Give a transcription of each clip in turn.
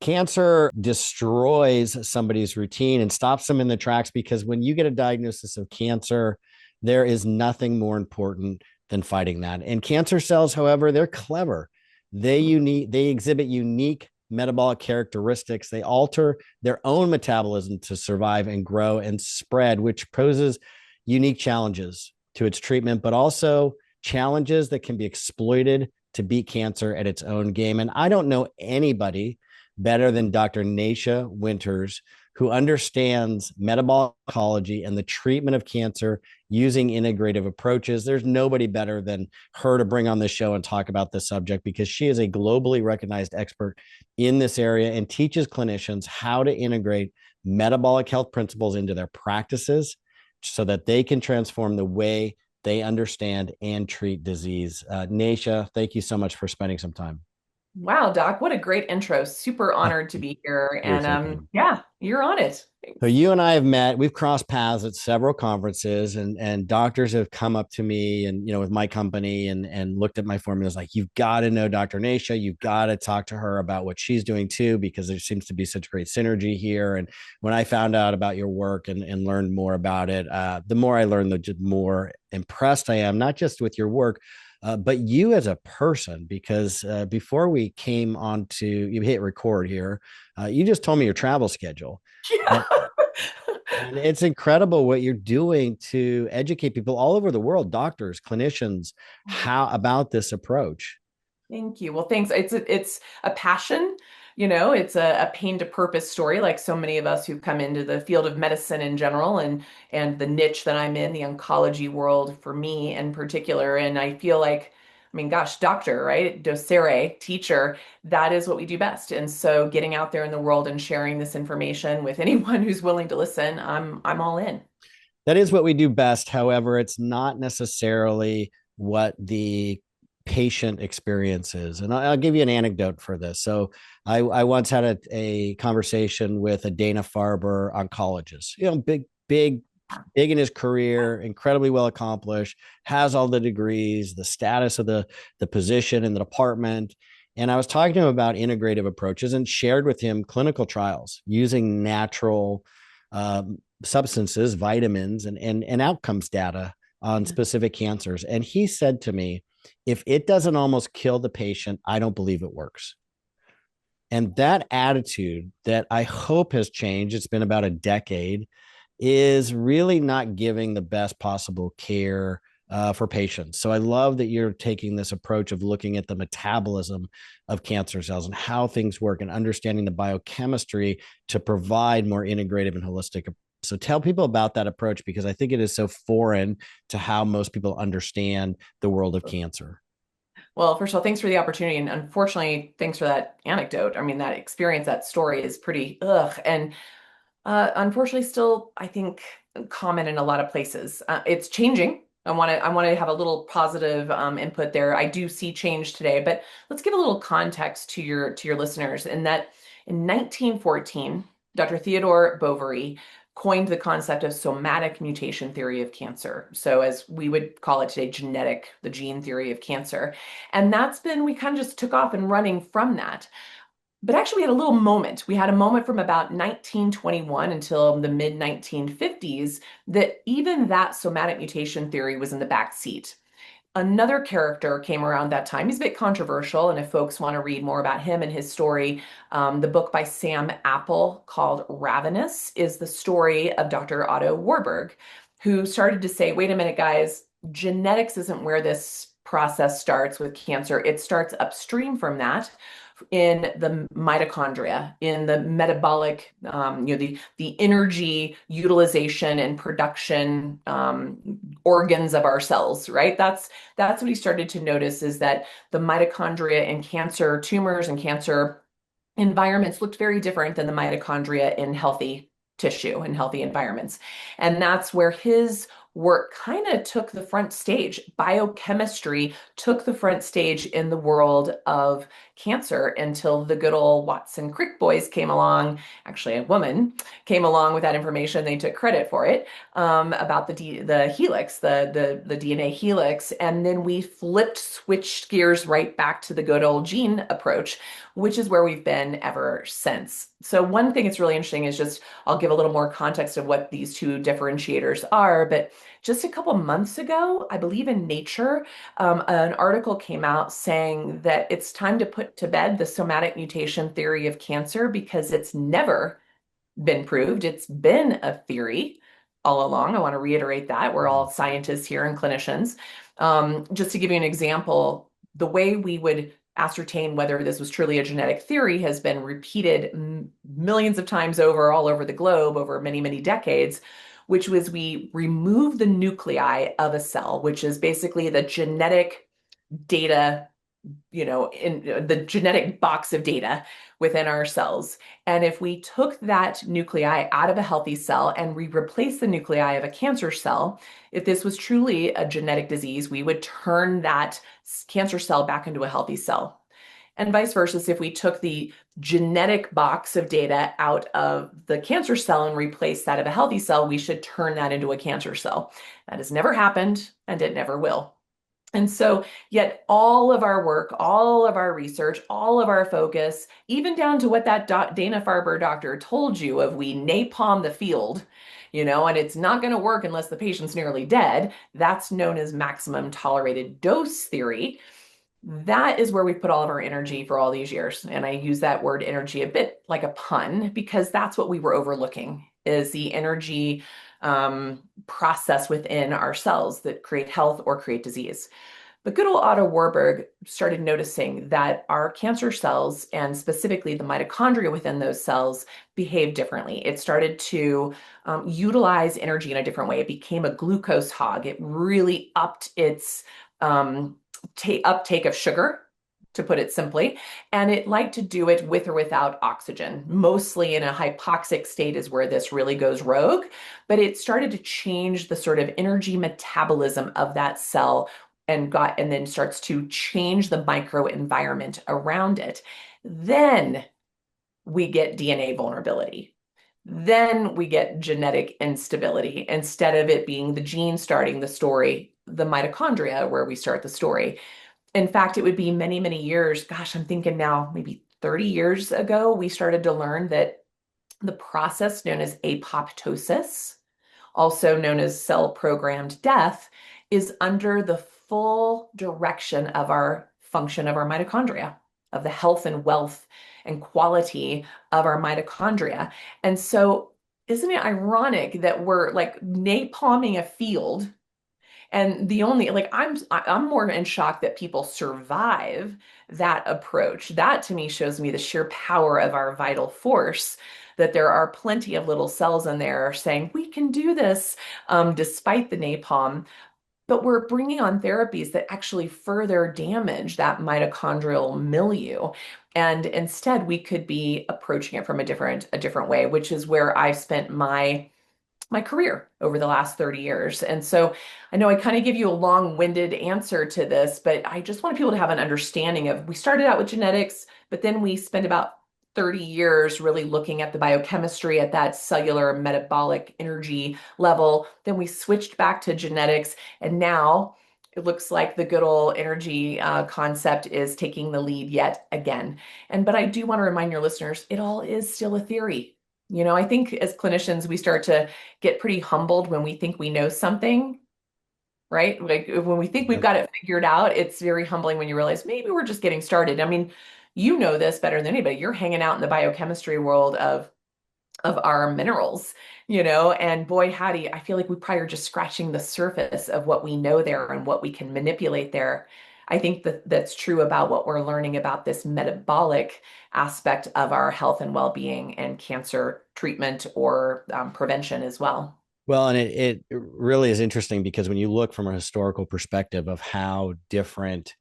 Cancer destroys somebody's routine and stops them in the tracks because when you get a diagnosis of cancer, there is nothing more important than fighting that. And cancer cells, however, they're clever. They exhibit unique metabolic characteristics. They alter their own metabolism to survive and grow and spread, which poses unique challenges to its treatment, but also challenges that can be exploited to beat cancer at its own game. And I don't know anybody better than Dr. Nasha Winters, who understands metabolic oncology and the treatment of cancer using integrative approaches. There's nobody better than her to bring on the show and talk about this subject because she is a globally recognized expert in this area and teaches clinicians how to integrate metabolic health principles into their practices so that they can transform the way they understand and treat disease. Nasha, thank you so much for spending some time. Wow, Doc, what a great intro. Super honored to be here. You're And so kind. yeah, you're on it. So Thanks. you and I have met, we've crossed paths at several conferences and doctors have come up to me and, with my company and looked at my formulas like, you've got to know Dr. Nasha, you've got to talk to her about what she's doing too, because there seems to be such great synergy here. And when I found out about your work and learned more about it, the more I learned, the more impressed I am, not just with your work, but you as a person, because before we came on to, you hit record here, you just told me your travel schedule. Yeah. And, and it's incredible what you're doing to educate people all over the world, doctors, clinicians, how about this approach. Thank you. Well, thanks. It's a passion, it's a pain to purpose story, like so many of us who've come into the field of medicine in general and the niche that I'm in, the oncology world for me in particular. And I feel like, I mean, gosh, doctor, right? Docere, teacher, that is what we do best. And so getting out there in the world and sharing this information with anyone who's willing to listen, I'm all in. That is what we do best. However, it's not necessarily what the patient experiences. And I'll give you an anecdote for this. So I once had a conversation with a Dana-Farber oncologist, big in his career, incredibly well accomplished, has all the degrees, the status of the position in the department. And I was talking to him about integrative approaches and shared with him clinical trials using natural substances, vitamins, and outcomes data on specific cancers. And he said to me, if it doesn't almost kill the patient, I don't believe it works. And that attitude that I hope has changed, it's been about a decade, is really not giving the best possible care for patients. So I love that you're taking this approach of looking at the metabolism of cancer cells and how things work and understanding the biochemistry to provide more integrative and holistic. So tell people about that approach because I think it is so foreign to how most people understand the world of cancer. Well, first of all, thanks for the opportunity. And unfortunately, thanks for that anecdote. I mean, that experience, that story is pretty ugh. And unfortunately, still, I think, common in a lot of places. It's changing. I want to have a little positive input there. I do see change today, but let's give a little context to your listeners. In that, in 1914, Dr. Theodore Boveri coined the concept of somatic mutation theory of cancer. So, as we would call it today, the gene theory of cancer. And we kind of just took off and running from that. But actually, we had a little moment. We had a moment from about 1921 until the mid 1950s that even that somatic mutation theory was in the back seat. Another character came around that time. He's a bit controversial, and if folks want to read more about him and his story, the book by Sam Apple called Ravenous is the story of Dr. Otto Warburg, who started to say, wait a minute, guys, genetics isn't where this process starts with cancer. It starts upstream from that in the mitochondria, in the metabolic, the energy utilization and production organs of our cells, right? That's what he started to notice is that the mitochondria in cancer tumors and cancer environments looked very different than the mitochondria in healthy tissue and healthy environments. And that's where his work kind of took the front stage. Biochemistry took the front stage in the world of cancer until the good old Watson Crick boys came along. Actually, a woman came along with that information. They took credit for it, about the helix, the DNA helix, and then we switched gears right back to the good old gene approach, which is where we've been ever since. So one thing that's really interesting is just I'll give a little more context of what these two differentiators are, but just a couple months ago, I believe in Nature, an article came out saying that it's time to put to bed the somatic mutation theory of cancer because it's never been proved. It's been a theory all along. I want to reiterate that. We're all scientists here and clinicians. Just to give you an example, the way we would ascertain whether this was truly a genetic theory has been repeated millions of times over all over the globe over many, many decades, which was we remove the nuclei of a cell, which is basically the genetic data, in the genetic box of data within our cells. And if we took that nuclei out of a healthy cell and we replaced the nuclei of a cancer cell, if this was truly a genetic disease, we would turn that cancer cell back into a healthy cell. And vice versa, if we took the genetic box of data out of the cancer cell and replaced that of a healthy cell, we should turn that into a cancer cell. That has never happened, and it never will. And so, yet all of our work, all of our research, all of our focus, even down to what that Dana-Farber doctor told you of we napalm the field, and it's not going to work unless the patient's nearly dead. That's known as maximum tolerated dose theory. That is where we put all of our energy for all these years. And I use that word energy a bit like a pun because that's what we were overlooking is the energy process within our cells that create health or create disease. But good old Otto Warburg started noticing that our cancer cells, and specifically the mitochondria within those cells, behave differently. It started to utilize energy in a different way. It became a glucose hog. It really upped its uptake of sugar, to put it simply, and it liked to do it with or without oxygen. Mostly in a hypoxic state is where this really goes rogue, but it started to change the sort of energy metabolism of that cell and then starts to change the microenvironment around it. Then we get DNA vulnerability. Then we get genetic instability. Instead of it being the gene starting the story, the mitochondria where we start the story. In fact, it would be many, many years. Gosh, I'm thinking now, maybe 30 years ago, we started to learn that the process known as apoptosis, also known as cell programmed death, is under the full direction of our function of our mitochondria, of the health and wealth and quality of our mitochondria. And so, isn't it ironic that we're like napalming a field? And the only like I'm more in shock that people survive that approach. That to me shows me the sheer power of our vital force, that there are plenty of little cells in there saying we can do this despite the napalm. But we're bringing on therapies that actually further damage that mitochondrial milieu. And instead, we could be approaching it from a different way, which is where I've spent my career over the last 30 years. And so I know I kind of give you a long-winded answer to this, but I just want people to have an understanding of we started out with genetics, but then we spent about 30 years really looking at the biochemistry at that cellular metabolic energy level. Then we switched back to genetics, and now it looks like the good old energy concept is taking the lead yet again. But I do want to remind your listeners, it all is still a theory. I think as clinicians, we start to get pretty humbled when we think we know something, right? Like when we think we've got it figured out, it's very humbling when you realize maybe we're just getting started. I mean, you know this better than anybody. You're hanging out in the biochemistry world of our minerals, and boy, howdy, I feel like we probably are just scratching the surface of what we know there and what we can manipulate there. I think that's true about what we're learning about this metabolic aspect of our health and well-being and cancer treatment or prevention as well. Well, and it really is interesting because when you look from a historical perspective of how different,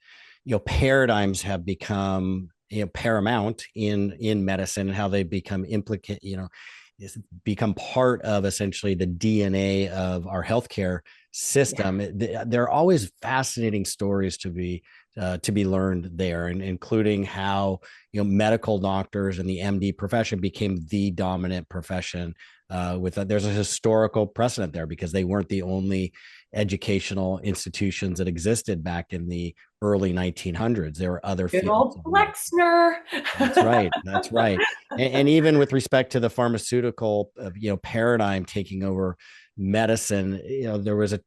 paradigms have become, paramount in medicine and how they become implicate, is become part of essentially the DNA of our healthcare Yeah. system. There are always fascinating stories to be learned there, and including how medical doctors and the MD profession became the dominant profession. There's a historical precedent there because they weren't the only educational institutions that existed back in the early 1900s. There were other Good fields old of medicine. Flexner. That's right. That's right. And even with respect to the pharmaceutical, paradigm taking over medicine, there was a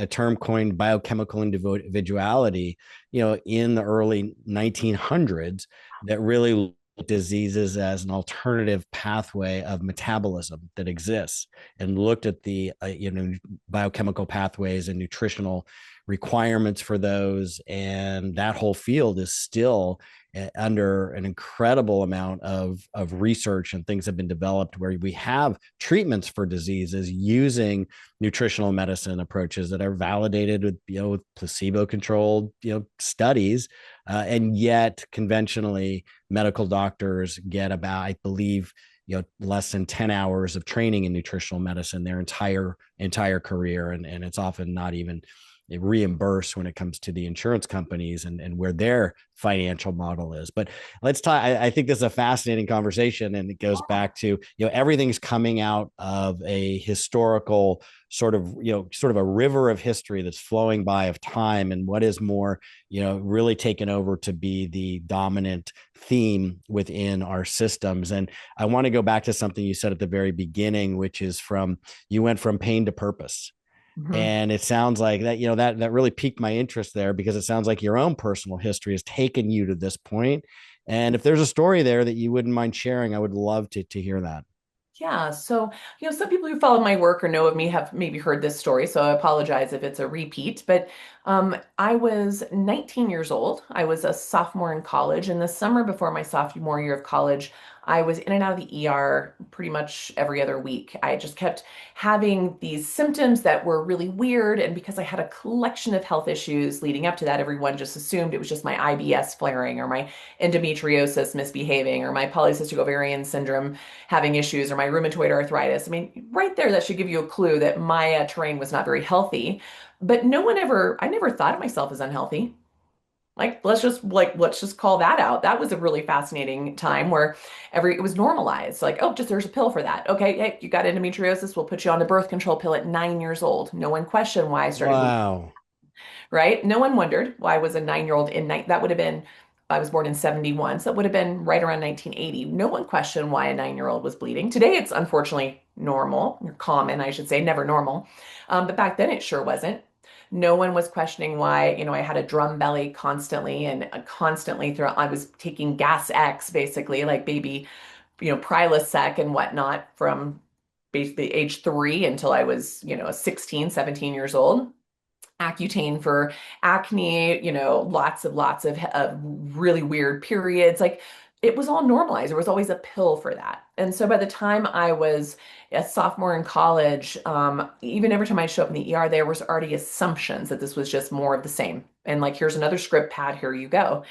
term coined biochemical individuality, in the early 1900s that really looked at diseases as an alternative pathway of metabolism that exists, and looked at the biochemical pathways and nutritional requirements for those. And that whole field is still under an incredible amount of research, and things have been developed where we have treatments for diseases using nutritional medicine approaches that are validated with placebo controlled studies, and yet conventionally medical doctors get about, I believe, less than 10 hours of training in nutritional medicine their entire career, and it's often not even reimbursed when it comes to the insurance companies and where their financial model is. But let's talk. I think this is a fascinating conversation, and it goes back to everything's coming out of a historical sort of a river of history that's flowing by of time, and what is more really taken over to be the dominant theme within our systems. And I want to go back to something you said at the very beginning, which is you went from pain to purpose. Mhm. And it sounds like that, that really piqued my interest there, because it sounds like your own personal history has taken you to this point. And if there's a story there that you wouldn't mind sharing, I would love to hear that. Yeah, so some people who follow my work or know of me have maybe heard this story, so I apologize if it's a repeat. But I was 19 years old. I was a sophomore in college. In the summer before my sophomore year of college, I was in and out of the ER pretty much every other week. I just kept having these symptoms that were really weird, and because I had a collection of health issues leading up to that, everyone just assumed it was just my IBS flaring, or my endometriosis misbehaving, or my polycystic ovarian syndrome having issues, or my rheumatoid arthritis. I mean, right there, that should give you a clue that my terrain was not very healthy. But I never thought of myself as unhealthy. Let's just call that out. That was a really fascinating time where it was normalized. Like, oh, just there's a pill for that. Okay, hey, you got endometriosis, we'll put you on the birth control pill at 9 years old. No one questioned why I started bleeding, Wow. right? No one wondered why I was a 9 year old in night. That would have been, I was born in 71, so that would have been right around 1980. No one questioned why a 9 year old was bleeding. Today, it's unfortunately normal, or common, I should say, never normal. But back then, it sure wasn't. No one was questioning why, I had a drum belly constantly, and constantly throughout, I was taking Gas X, basically, like baby, Prilosec and whatnot, from basically age 3 until I was, 16, 17 years old. Accutane for acne, lots of really weird periods. Like, it was all normalized. There was always a pill for that. And so by the time I was a sophomore in college, even every time I show up in the ER, there was already assumptions that this was just more of the same. And like, here's another script pad, here you go.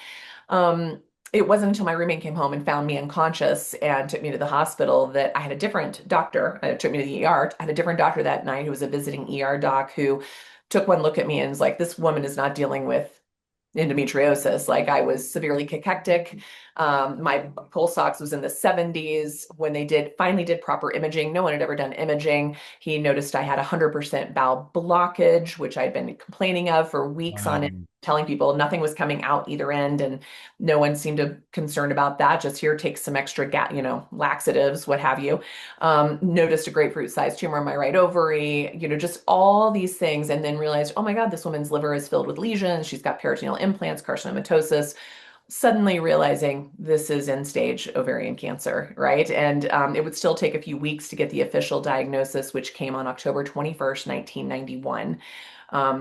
Um, it wasn't until my roommate came home and found me unconscious and took me to the hospital that I had a different doctor. Took me to the ER. I had a different doctor that night who was a visiting ER doc, who took one look at me and was like, this woman is not dealing with endometriosis. Like, I was severely cachectic. My pulse ox was in the 70s. When they finally did proper imaging, no one had ever done imaging. He noticed I had 100% bowel blockage, which I'd been complaining of for weeks on it, Wow. telling people nothing was coming out either end, and no one seemed to concerned about that. Just, here, take some extra, laxatives, what have you. Noticed a grapefruit-sized tumor in my right ovary, just all these things, and then realized, oh my God, this woman's liver is filled with lesions. She's got peritoneal implants, carcinomatosis. Suddenly realizing this is end stage ovarian cancer, right? And it would still take a few weeks to get the official diagnosis, which came on October 21st, 1991. I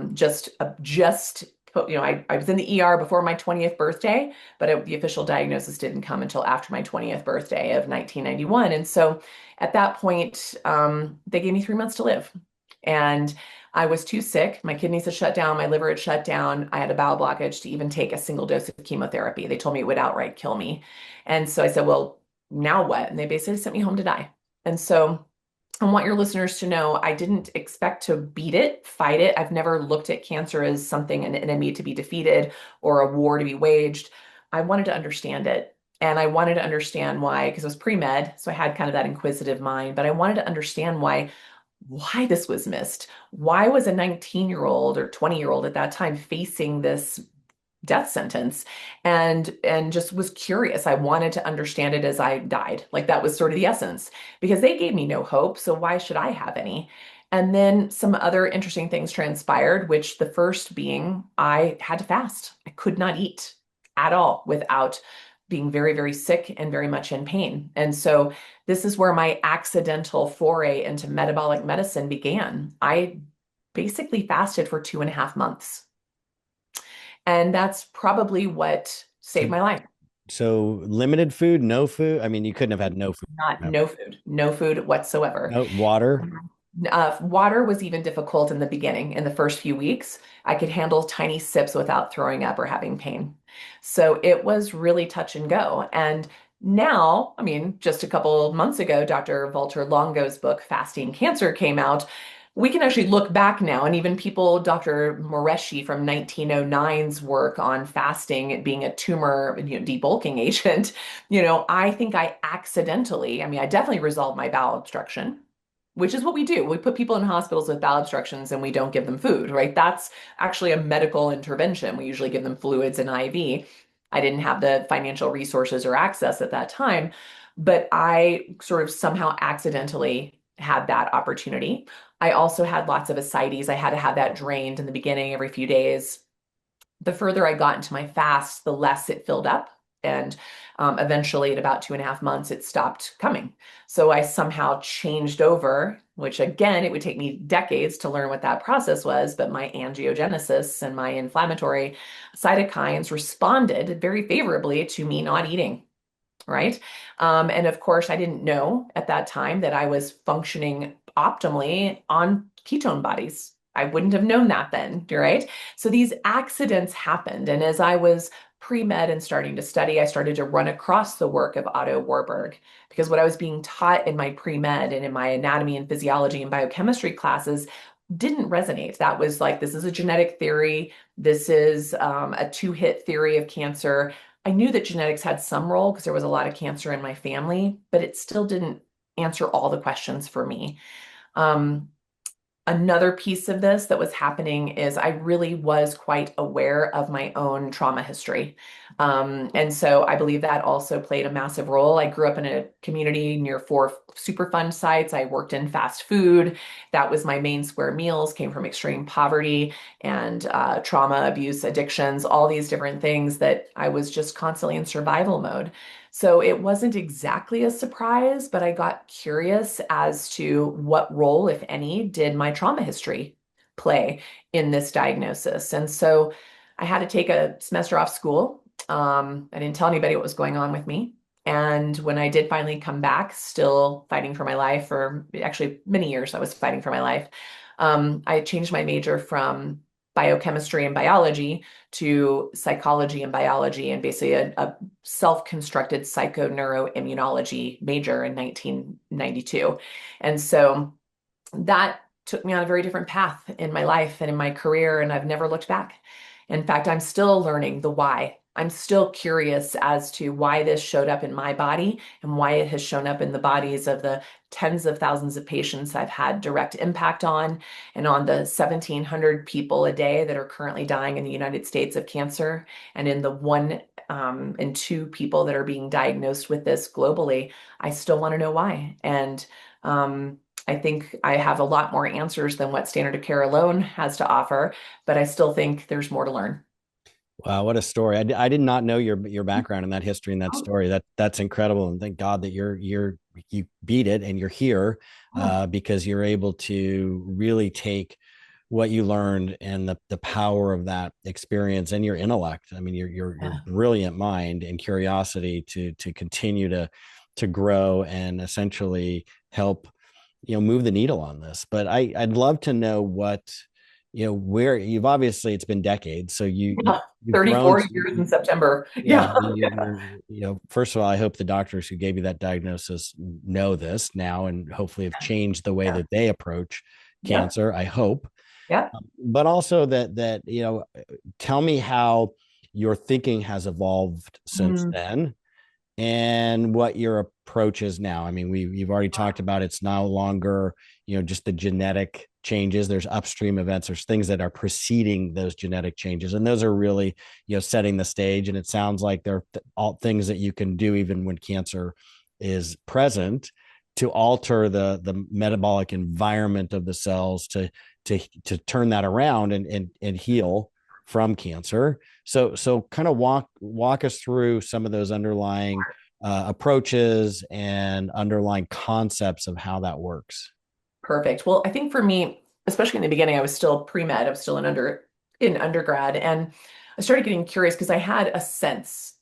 was in the ER before my 20th birthday, but the official diagnosis didn't come until after my 20th birthday of 1991. And so at that point, they gave me 3 months to live. And I was too sick. My kidneys had shut down. My liver had shut down. I had a bowel blockage to even take a single dose of chemotherapy. They told me it would outright kill me. And so I said, well, now what? And they basically sent me home to die. And so I want your listeners to know I didn't expect to beat it, fight it. I've never looked at cancer as something, an enemy to be defeated or a war to be waged. I wanted to understand it. And I wanted to understand why, because I was pre-med, so I had kind of that inquisitive mind, but I wanted to understand why this was missed. Why was a 19-year-old or 20-year-old at that time facing this death sentence, and just was curious. I wanted to understand it as I died. Like that was sort of the essence, because they gave me no hope, so why should I have any? And then some other interesting things transpired, which the first being I had to fast. I could not eat at all without being very, very sick and very much in pain. And so this is where my accidental foray into metabolic medicine began. I basically fasted for 2.5 months. And that's probably what So, saved my life. so limited food, no food. I mean, you couldn't have had no food. Not No, no food whatsoever. no water. Water was even difficult in the beginning, in the first few weeks. I could handle tiny sips without throwing up or having pain. So it was really touch and go. And now, I mean, just a couple of months ago, Dr. Walter Longo's book, Fasting Cancer, came out. We can actually look back now, and even people, Dr. Moreshi from 1909's work on fasting being a tumor, debulking agent, I think I accidentally, I mean, I definitely resolved my bowel obstruction, which is what we do. We put people in hospitals with bowel obstructions and we don't give them food, right? That's actually a medical intervention. We usually give them fluids and IV. I didn't have the financial resources or access at that time, but I sort of somehow accidentally had that opportunity. I also had lots of ascites. I had to have that drained in the beginning every few days. The further I got into my fast, the less it filled up. And eventually, at about 2.5 months, it stopped coming. So I somehow changed over, which again, it would take me decades to learn what that process was. But my angiogenesis and my inflammatory cytokines responded very favorably to me not eating. Right. And of course, I didn't know at that time that I was functioning optimally on ketone bodies. I wouldn't have known that then, right? So these accidents happened. And as I was pre-med and starting to study, I started to run across the work of Otto Warburg, because what I was being taught in my pre-med and in my anatomy and physiology and biochemistry classes didn't resonate. That was like, this is a genetic theory. This is a two-hit theory of cancer. I knew that genetics had some role because there was a lot of cancer in my family, but it still didn't answer all the questions for me. Um, Another piece of this that was happening is I really was quite aware of my own trauma history. And so I believe that also played a massive role. I grew up in a community near 4 Superfund sites. I worked in fast food. That was my main square meals, came from extreme poverty and trauma, abuse, addictions, all these different things that I was just constantly in survival mode. So it wasn't exactly a surprise, but I got curious as to what role, if any, did my trauma history play in this diagnosis. And so I had to take a semester off school. I didn't tell anybody what was going on with me. And when I did finally come back, still fighting for my life, for actually many years, I was fighting for my life. I changed my major from biochemistry and biology to psychology and biology, and basically a self-constructed psychoneuroimmunology major in 1992. And so that took me on a very different path in my life and in my career, and I've never looked back. In fact, I'm still learning the why. I'm still curious as to why this showed up in my body and why it has shown up in the bodies of the tens of thousands of patients I've had direct impact on, and on the 1,700 people a day that are currently dying in the United States of cancer, and in the 1 in 2 people that are being diagnosed with this globally. I still want to know why. And I think I have a lot more answers than what standard of care alone has to offer, but I still think there's more to learn. Wow, what a story! I did not know your background and that history and that Oh, story. That's incredible, and thank God that you beat it and you're here, oh, because you're able to really take what you learned and the power of that experience and your intellect. I mean, your yeah. brilliant mind and curiosity to continue to grow and essentially help move the needle on this. But I'd love to know what where you've obviously it's been decades, so Yeah, you've grown 34 years in September. yeah, Yeah. first of all, I hope the doctors who gave you that diagnosis know this now and hopefully have changed the way Yeah. that they approach Yep. cancer. I hope. Yep. But also that tell me how your thinking has evolved since Mm. then and what your approach is now. I mean, you've already talked about it's no longer, just the genetic changes. There's upstream events, there's things that are preceding those genetic changes. And those are really, setting the stage. And it sounds like they're all things that you can do even when cancer is present to alter the metabolic environment of the cells to turn that around and heal from cancer. So kind of walk us through some of those underlying approaches and underlying concepts of how that works. Perfect. Well, I think for me, especially in the beginning, I was still pre-med, I was still in undergrad, and I started getting curious because I had a sense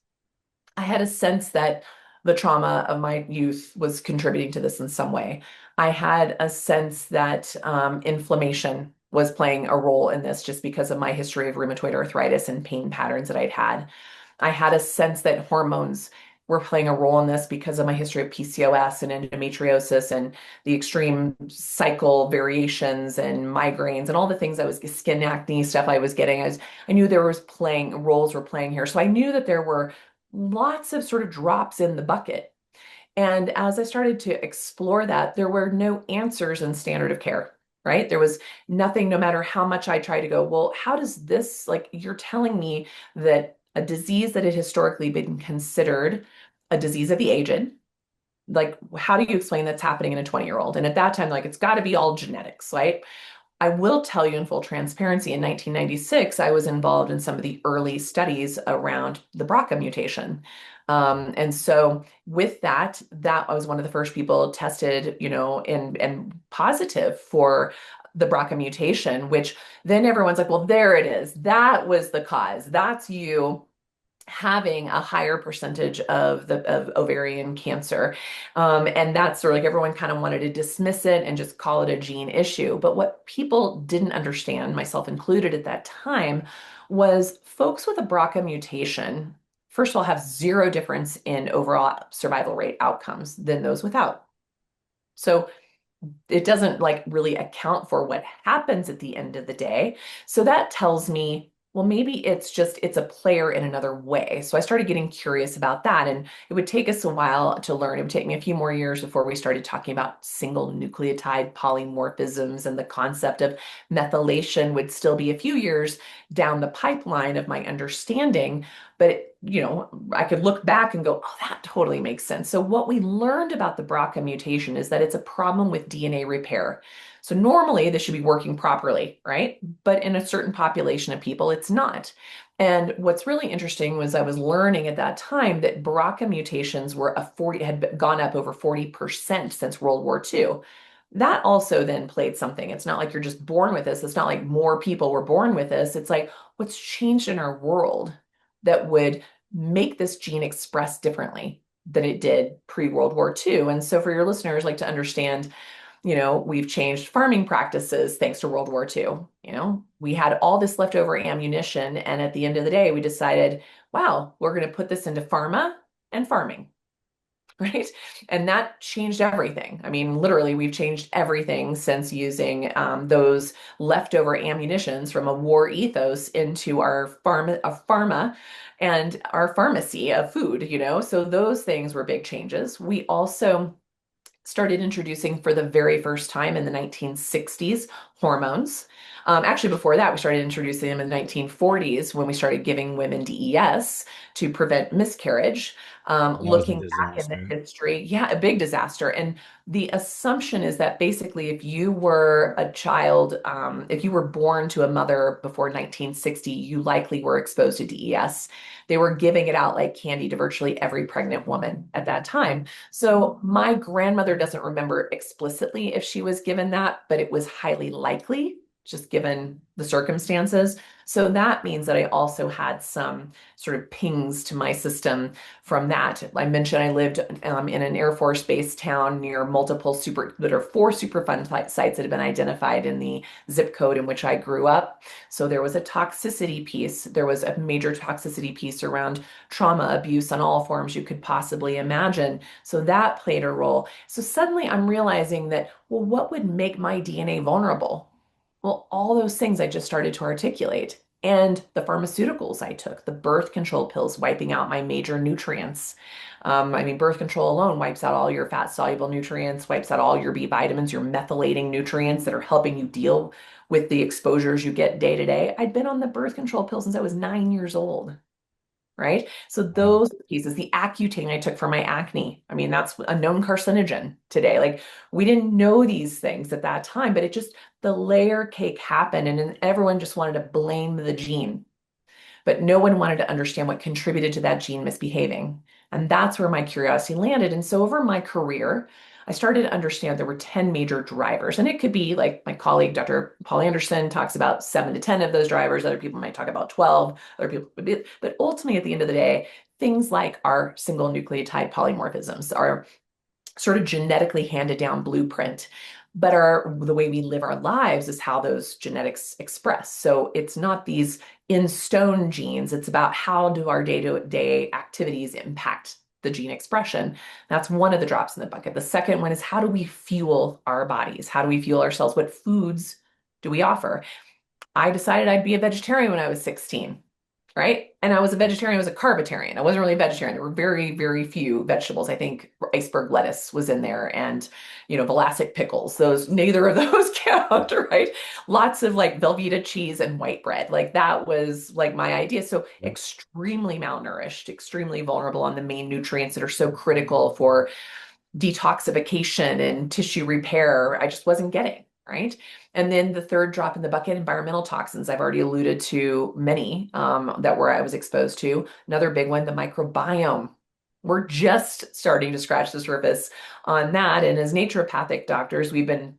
that the trauma of my youth was contributing to this in some way. I had a sense that inflammation was playing a role in this just because of my history of rheumatoid arthritis and pain patterns that I'd had. I had a sense that hormones were playing a role in this because of my history of PCOS and endometriosis and the extreme cycle variations and migraines and all the things I was skin acne stuff I was getting. I knew there was playing roles were playing here. So I knew that there were lots of sort of drops in the bucket. And as I started to explore that, there were no answers in standard of care, right? There was nothing, no matter how much I tried to go, well, how does this, like, you're telling me that a disease that had historically been considered a disease of the aged, like, how do you explain that's happening in a 20-year-old? And at that time, like, it's got to be all genetics, right? I will tell you in full transparency, in 1996, I was involved in some of the early studies around the BRCA mutation. And so with that I was one of the first people tested, and positive for the BRCA mutation, which then everyone's like, well, there it is. That was the cause. That's you having a higher percentage of ovarian cancer. And that's sort of like everyone kind of wanted to dismiss it and just call it a gene issue. But what people didn't understand, myself included at that time, was folks with a BRCA mutation, first of all, have zero difference in overall survival rate outcomes than those without. So it doesn't like really account for what happens at the end of the day. So that tells me, well, maybe it's a player in another way. So I started getting curious about that. And it would take us a while to learn. It would take me a few more years before we started talking about single nucleotide polymorphisms, and the concept of methylation would still be a few years down the pipeline of my understanding. But I could look back and go, oh, that totally makes sense. So what we learned about the BRCA mutation is that it's a problem with DNA repair. So normally this should be working properly, right? But in a certain population of people, it's not. And what's really interesting was I was learning at that time that BRCA mutations had gone up over 40% since World War II. That also then played something. It's not like you're just born with this. It's not like more people were born with this. It's like what's changed in our world that would make this gene express differently than it did pre-World War II. And so for your listeners, like to understand, we've changed farming practices thanks to World War II. We had all this leftover ammunition. And at the end of the day, we decided, wow, we're going to put this into pharma and farming. Right. And that changed everything. I mean, literally, we've changed everything since using those leftover ammunitions from a war ethos into our pharma and our pharmacy of food. So those things were big changes. We also started introducing for the very first time in the 1960s hormones. Actually, before that, we started introducing them in the 1940s when we started giving women DES to prevent miscarriage. That was a Looking back in the disaster. history, yeah, a big disaster. And the assumption is that basically, if you were a child, if you were born to a mother before 1960, you likely were exposed to DES. They were giving it out like candy to virtually every pregnant woman at that time. So my grandmother doesn't remember explicitly if she was given that, but it was highly likely just given the circumstances. So that means that I also had some sort of pings to my system from that. I mentioned I lived in an Air Force base town near there are 4 Superfund sites that have been identified in the zip code in which I grew up. So there was a toxicity piece. There was a major toxicity piece around trauma, abuse on all forms you could possibly imagine. So that played a role. So suddenly I'm realizing that, well, what would make my DNA vulnerable? Well, all those things I just started to articulate. And the pharmaceuticals I took, the birth control pills wiping out my major nutrients. I mean, birth control alone wipes out all your fat soluble nutrients, wipes out all your B vitamins, your methylating nutrients that are helping you deal with the exposures you get day to day. I'd been on the birth control pill since I was 9 years old, right? So Wow. those pieces, the Accutane I took for my acne, I mean, that's a known carcinogen today. Like we didn't know these things at that time, but it just, the layer cake happened and then everyone just wanted to blame the gene, but no one wanted to understand what contributed to that gene misbehaving. And that's where my curiosity landed. And so over my career, I started to understand there were 10 major drivers. And it could be like my colleague, Dr. Paul Anderson, talks about 7 to 10 of those drivers. Other people might talk about 12, other people, but ultimately at the end of the day, things like our single nucleotide polymorphisms, our sort of genetically handed down blueprint, but the way we live our lives is how those genetics express. So it's not these in stone genes, it's about how do our day-to-day activities impact the gene expression. That's one of the drops in the bucket. The second one is how do we fuel our bodies? How do we fuel ourselves? What foods do we offer? I decided I'd be a vegetarian when I was 16, right? And I was a vegetarian, I was a carbitarian. I wasn't really a vegetarian. There were very, very few vegetables. I think iceberg lettuce was in there and, Vlasic pickles. Neither of those count, right? Lots of like Velveeta cheese and white bread. Like that was like my idea. So extremely malnourished, extremely vulnerable on the main nutrients that are so critical for detoxification and tissue repair. I just wasn't getting, right? And then the third drop in the bucket, environmental toxins. I've already alluded to many that were I was exposed to. Another big one, the microbiome. We're just starting to scratch the surface on that. And as naturopathic doctors, we've been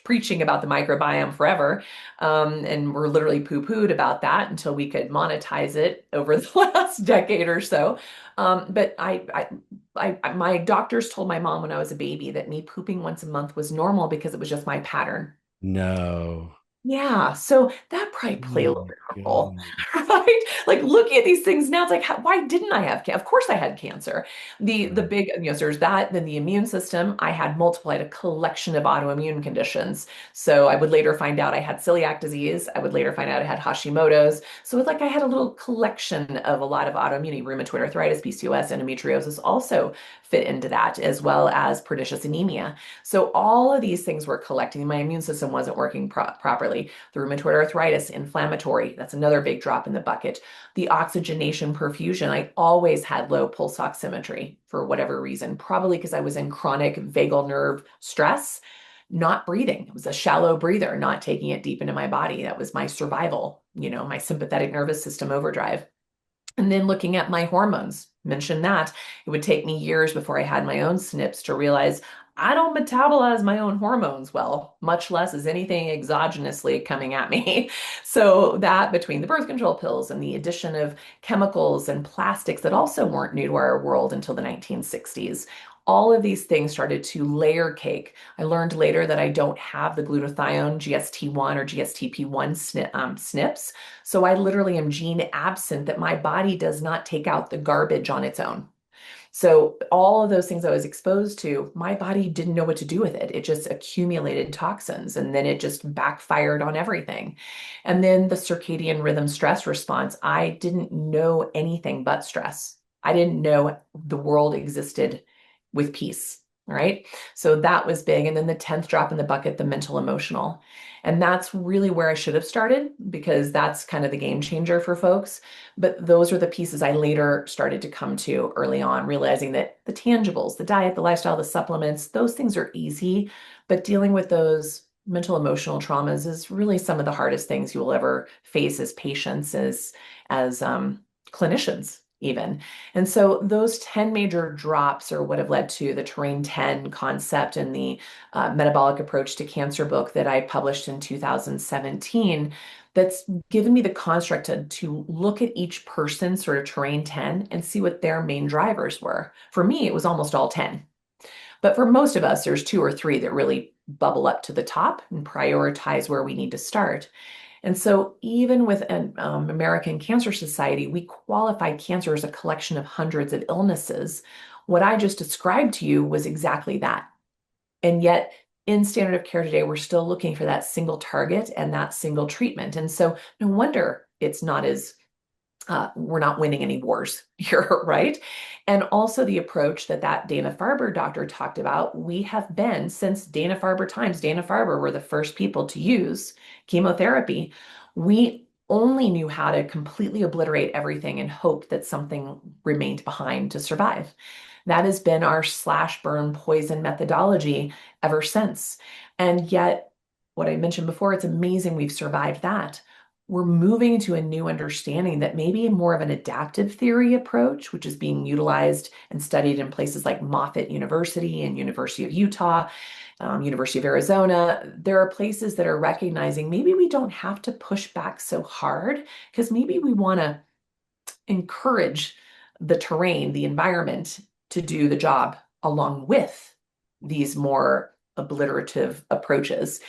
preaching about the microbiome forever. And we're literally poo-pooed about that until we could monetize it over the last decade or so. But my doctors told my mom when I was a baby that me pooping once a month was normal because it was just my pattern. No. Yeah, so that probably Oh played a little my bit of a role, God. right? Like looking at these things now, it's like, why didn't I have cancer? Of course I had cancer. The Right. big, so there's that, then the immune system, I had multiple, I had a collection of autoimmune conditions. So I would later find out I had celiac disease. I would later find out I had Hashimoto's. So it's like I had a little collection of a lot of autoimmunity, rheumatoid arthritis, PCOS, endometriosis also fit into that, as well as pernicious anemia. So all of these things were collecting. My immune system wasn't working properly. The rheumatoid arthritis, inflammatory, that's another big drop in the bucket. The oxygenation perfusion, I always had low pulse oximetry for whatever reason, probably because I was in chronic vagal nerve stress, not breathing. It was a shallow breather, not taking it deep into my body. That was my survival, my sympathetic nervous system overdrive. And then looking at my hormones, mentioned that it would take me years before I had my own SNPs to realize I don't metabolize my own hormones well, much less is anything exogenously coming at me. So that between the birth control pills and the addition of chemicals and plastics that also weren't new to our world until the 1960s, all of these things started to layer cake. I learned later that I don't have the glutathione GST1 or GSTP1 SNPs. So I literally am gene absent that my body does not take out the garbage on its own. So all of those things I was exposed to, my body didn't know what to do with it. It just accumulated toxins and then it just backfired on everything. And then the circadian rhythm stress response, I didn't know anything but stress. I didn't know the world existed with peace. Right. So that was big. And then the 10th drop in the bucket, the mental emotional. And that's really where I should have started because that's kind of the game changer for folks. But those are the pieces I later started to come to early on, realizing that the tangibles, the diet, the lifestyle, the supplements, those things are easy. But dealing with those mental emotional traumas is really some of the hardest things you will ever face as patients, as clinicians. even. And so those 10 major drops are what have led to the Terrain 10 concept and the Metabolic Approach to Cancer book that I published in 2017. That's given me the construct to look at each person, sort of Terrain 10, and see what their main drivers were. For me, it was almost all 10. But for most of us, there's two or three that really bubble up to the top and prioritize where we need to start. And so, even with an American Cancer Society, we qualify cancer as a collection of hundreds of illnesses. What I just described to you was exactly that. And yet, in standard of care today, we're still looking for that single target and that single treatment. And so, no wonder it's not as we're not winning any wars here, right? And also the approach that Dana-Farber doctor talked about, we have been since Dana-Farber times. Dana-Farber were the first people to use chemotherapy. We only knew how to completely obliterate everything and hope that something remained behind to survive. That has been our slash burn poison methodology ever since. And yet, what I mentioned before, it's amazing we've survived that. We're moving to a new understanding that maybe more of an adaptive theory approach, which is being utilized and studied in places like Moffitt University and University of Utah, University of Arizona. There are places that are recognizing maybe we don't have to push back so hard because maybe we want to encourage the terrain, the environment to do the job along with these more obliterative approaches.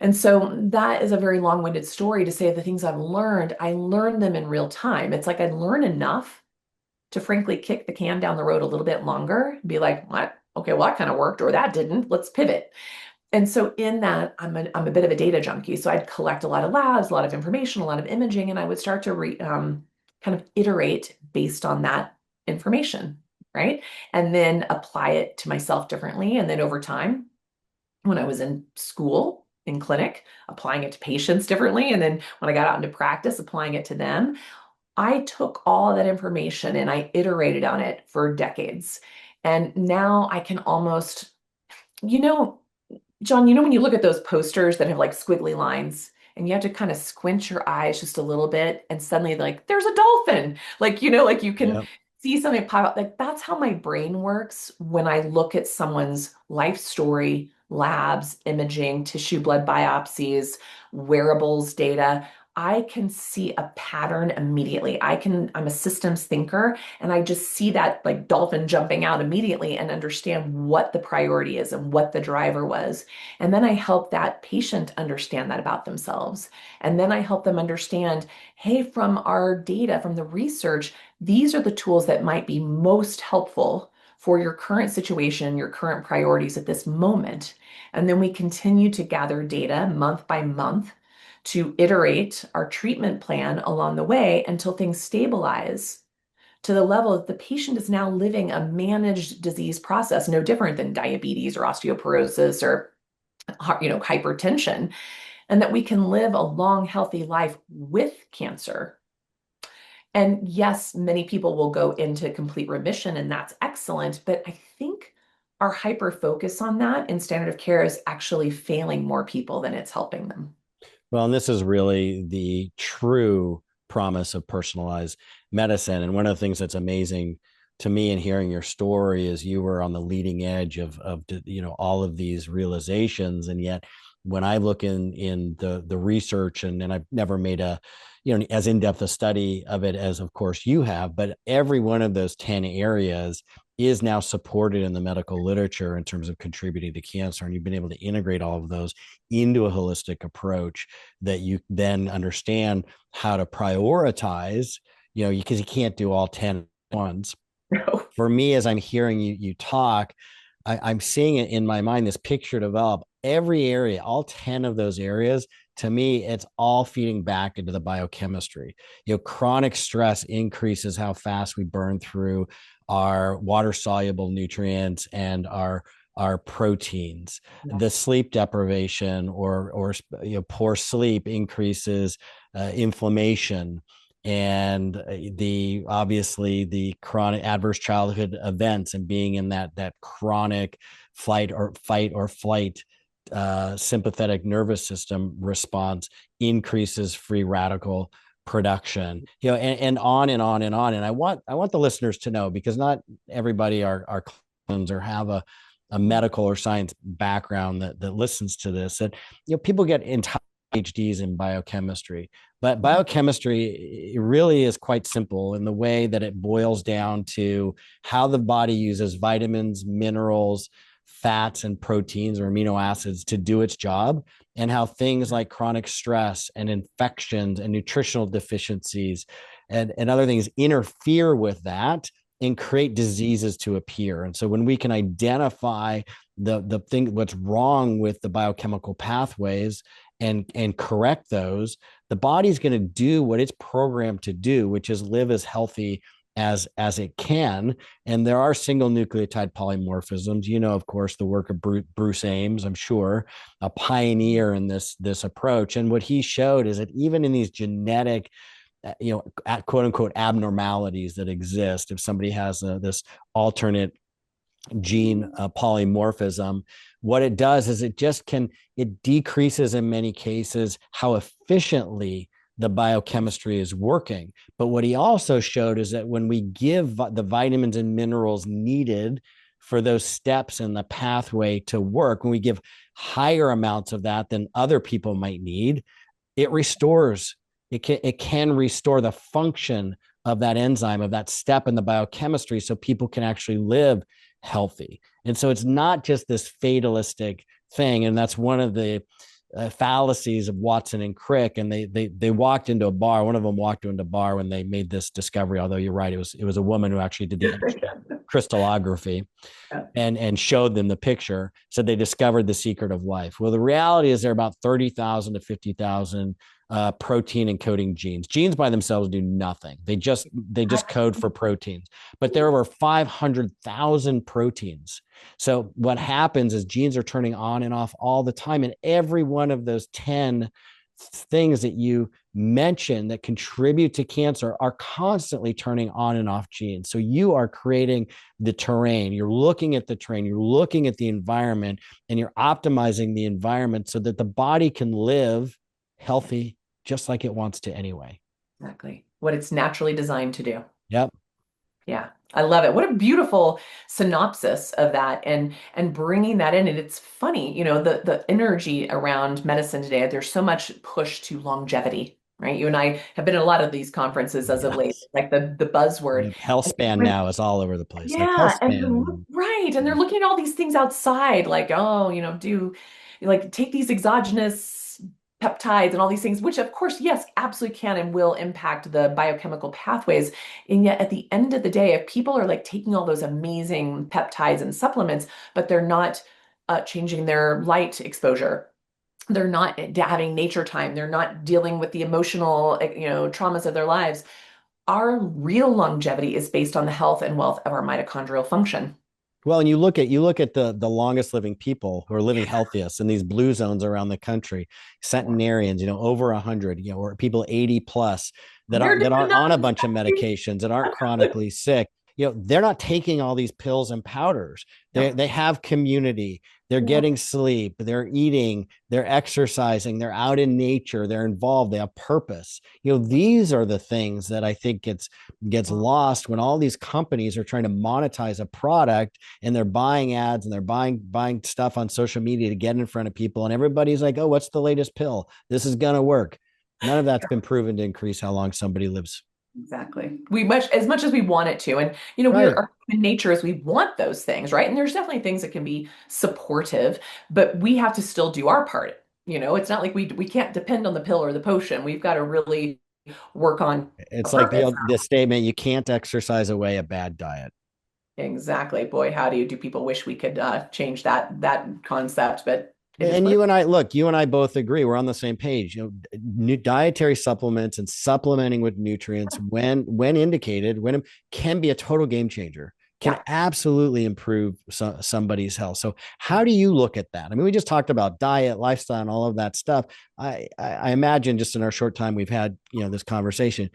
And so that is a very long-winded story to say the things I've learned, I learned them in real time. It's like I learn enough to frankly kick the can down the road a little bit longer and be like, what? Okay, well, that kind of worked, or that didn't. Let's pivot. And so in that, I'm a bit of a data junkie. So I'd collect a lot of labs, a lot of information, a lot of imaging, and I would start to kind of iterate based on that information, right? And then apply it to myself differently. And then over time, when I was in school, in clinic, applying it to patients differently. And then when I got out into practice, applying it to them. I took all that information and I iterated on it for decades. And now I can almost, you know, John, when you look at those posters that have like squiggly lines and you have to kind of squint your eyes just a little bit and suddenly like there's a dolphin. Like you can Yep. see something pop up. Like that's how my brain works when I look at someone's life story, labs, imaging, tissue blood biopsies, wearables data. I can see a pattern immediately. I'm a systems thinker and I just see that like dolphin jumping out immediately and understand what the priority is and what the driver was. And then I help that patient understand that about themselves. And then I help them understand, hey, from our data, from the research, these are the tools that might be most helpful for your current situation, your current priorities at this moment. And then we continue to gather data month by month to iterate our treatment plan along the way until things stabilize to the level that the patient is now living a managed disease process, no different than diabetes or osteoporosis or hypertension, and that we can live a long, healthy life with cancer. And yes, many people will go into complete remission, and that's excellent. But I think our hyper focus on that in standard of care is actually failing more people than it's helping them. Well, and this is really the true promise of personalized medicine. And one of the things that's amazing to me in hearing your story is you were on the leading edge of all of these realizations. And yet when I look in the research, and I've never made as in-depth a study of it as of course you have, but every one of those 10 areas is now supported in the medical literature in terms of contributing to cancer. And you've been able to integrate all of those into a holistic approach that you then understand how to prioritize, because you can't do all 10 at once. No. For me, as I'm hearing you talk, I'm seeing it in my mind, this picture develop. Every area, all 10 of those areas, to me, it's all feeding back into the biochemistry. Chronic stress increases how fast we burn through our water soluble nutrients and our proteins. Yeah. The sleep deprivation or poor sleep increases inflammation, and obviously the chronic adverse childhood events and being in that chronic fight or flight sympathetic nervous system response increases free radical production, and on and on and on. And I want the listeners to know, because not everybody are clinicians or have a medical or science background that listens to this. And people get entire PhDs in biochemistry, but biochemistry, it really is quite simple in the way that it boils down to how the body uses vitamins, minerals, fats, and proteins or amino acids to do its job, and how things like chronic stress and infections and nutritional deficiencies and other things interfere with that and create diseases to appear. And so when we can identify the thing, what's wrong with the biochemical pathways, and correct those, the body's going to do what it's programmed to do, which is live as healthy as it can. And there are single nucleotide polymorphisms. Of course, the work of Bruce Ames, I'm sure, a pioneer in this approach. And what he showed is that even in these genetic, quote unquote abnormalities that exist, if somebody has this alternate gene polymorphism, what it does is it decreases in many cases how efficiently the biochemistry is working. But what he also showed is that when we give the vitamins and minerals needed for those steps in the pathway to work, when we give higher amounts of that than other people might need, it restores. It can restore the function of that enzyme, of that step in the biochemistry, so people can actually live healthy. And so it's not just this fatalistic thing. And that's one of the fallacies of Watson and Crick. And they walked into a bar. One of them walked into a bar when they made this discovery, although you're right, it was a woman who actually did the crystallography and showed them the picture. So they discovered the secret of life. Well, the reality is there are about 30,000 to 50,000 protein encoding genes. Genes by themselves do nothing. They just code for proteins. But there are over 500,000 proteins. So what happens is genes are turning on and off all the time. And every one of those 10 things that you mentioned that contribute to cancer are constantly turning on and off genes. So you are creating the terrain. You're looking at the terrain. You're looking at the environment, and you're optimizing the environment so that the body can live healthy just like it wants to anyway. Exactly. What it's naturally designed to do. Yep. Yeah. I love it. What a beautiful synopsis of that, and bringing that in. And it's funny, the energy around medicine today, there's so much push to longevity, right? You and I have been in a lot of these conferences as of late, like the buzzword. Health span now is all over the place. Like health Yeah, span. right. And they're looking at all these things outside, like, oh, take these exogenous peptides and all these things, which of course, yes, absolutely can and will impact the biochemical pathways. And yet at the end of the day, if people are like taking all those amazing peptides and supplements, but they're not changing their light exposure, they're not having nature time, they're not dealing with the emotional, traumas of their lives, our real longevity is based on the health and wealth of our mitochondrial function. Well, and you look at the longest living people who are living healthiest in these blue zones around the country, centenarians, over 100, or people 80 plus that aren't on a bunch of medications, that aren't chronically sick. They're not taking all these pills and powders. They have community. They're getting sleep. They're eating. They're exercising. They're out in nature. They're involved. They have purpose. These are the things that I think gets lost when all these companies are trying to monetize a product, and they're buying ads, and they're buying stuff on social media to get in front of people. And everybody's like, oh, what's the latest pill? This is going to work. None of that's been proven to increase how long somebody lives. Exactly. As much as we want it to. And, Right. our human nature is we want those things, right? And there's definitely things that can be supportive, but we have to still do our part. It's not like we can't depend on the pill or the potion. We've got to really work on It's like purpose. the statement, you can't exercise away a bad diet. Exactly. Boy, how do people wish we could change that concept, but it is And what it you and I both agree. We're on the same page. New dietary supplements and supplementing with nutrients, when indicated, when can be a total game changer. Can absolutely improve somebody's health. So how do you look at that? I mean, we just talked about diet, lifestyle, and all of that stuff. I imagine just in our short time we've had, this conversation,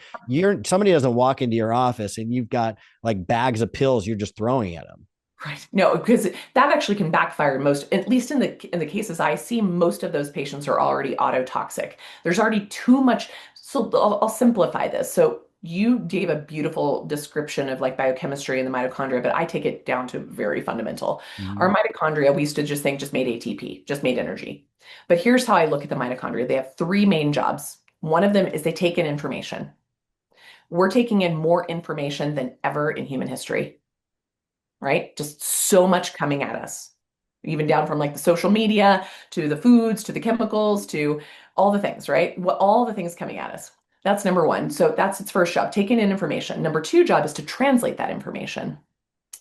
somebody doesn't walk into your office and you've got like bags of pills you're just throwing at them. Right. No, because that actually can backfire most, at least in the cases I see, most of those patients are already autotoxic. There's already too much So I'll simplify this. So you gave a beautiful description of like biochemistry and the mitochondria, but I take it down to very fundamental. Our Mhm. mitochondria, we used to just think just made ATP, just made energy. But here's how I look at the mitochondria. They have three main jobs. One of them is they take in information. We're taking in more information than ever in human history, right? Just so much coming at us, even down from like the social media to the foods to the chemicals to all the things, right? What all the things coming at us. That's number one. So that's its first job, taking in information. Number two job is to translate that information.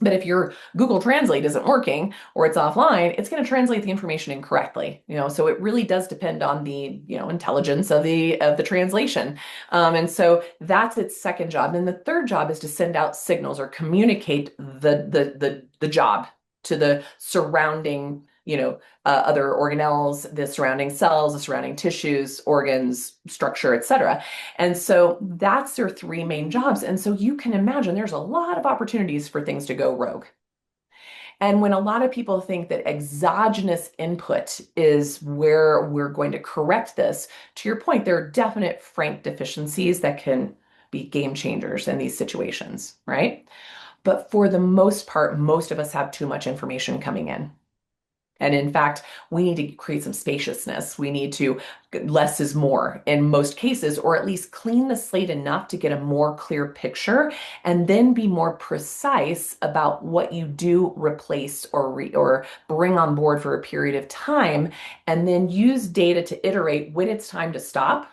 But if your Google Translate isn't working or it's offline, it's going to translate the information incorrectly. So it really does depend on the, intelligence of the translation. And so that's its second job. Then the third job is to send out signals or communicate the job to the surrounding, other organelles, the surrounding cells, the surrounding tissues, organs, structure, et cetera. And so that's their three main jobs. And so you can imagine there's a lot of opportunities for things to go rogue. And when a lot of people think that exogenous input is where we're going to correct this, to your point, there are definite frank deficiencies that can be game changers in these situations, right? But for the most part, most of us have too much information coming in. And in fact, we need to create some spaciousness. We need to, less is more in most cases, or at least clean the slate enough to get a more clear picture and then be more precise about what you do replace or bring on board for a period of time, and then use data to iterate when it's time to stop,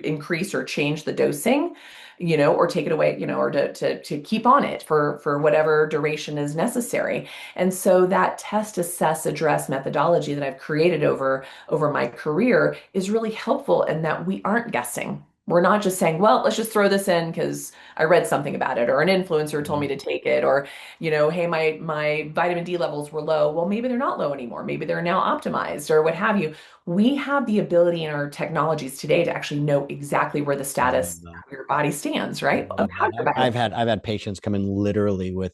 increase or change the dosing, or take it away, or to keep on it for whatever duration is necessary. And so that test, assess, address methodology that I've created over my career is really helpful in that we aren't guessing. We're not just saying, well, let's just throw this in because I read something about it, or an influencer told me to take it, or, hey, my vitamin D levels were low. Well, maybe they're not low anymore. Maybe they're now optimized, or what have you. We have the ability in our technologies today to actually know exactly where the I love status that. of your body stands, I right? Of love how that. your body I've had patients come in literally with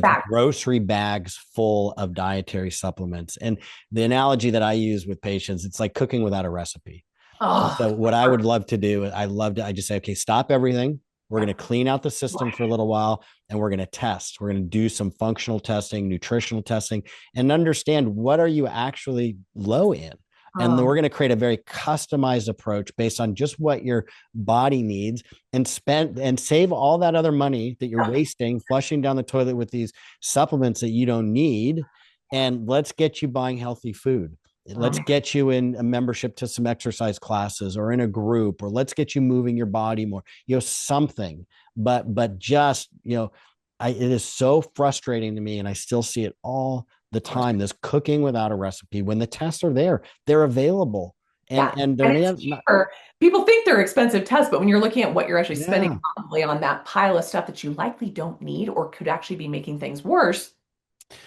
back. grocery bags full of dietary supplements. And the analogy that I use with patients, it's like cooking without a recipe. And Oh, so what I would love to do, I just say, okay, stop everything. We're going to clean out the system for a little while and we're going to test. We're going to do some functional testing, nutritional testing, and understand what are you actually low in. And then oh, we're going to create a very customized approach based on just what your body needs and spend and save all that other money that you're wasting flushing down the toilet with these supplements that you don't need. And let's get you buying healthy food. Let's um, get you in a membership to some exercise classes or in a group, or let's get you moving your body more, something. But just, it is so frustrating to me. And I still see it all the time, this cooking without a recipe. When the tests are there, they're available, and yeah. they're And it's not. cheaper. People think they're expensive tests, but when you're looking at what you're actually spending Yeah. probably on that pile of stuff that you likely don't need or could actually be making things worse,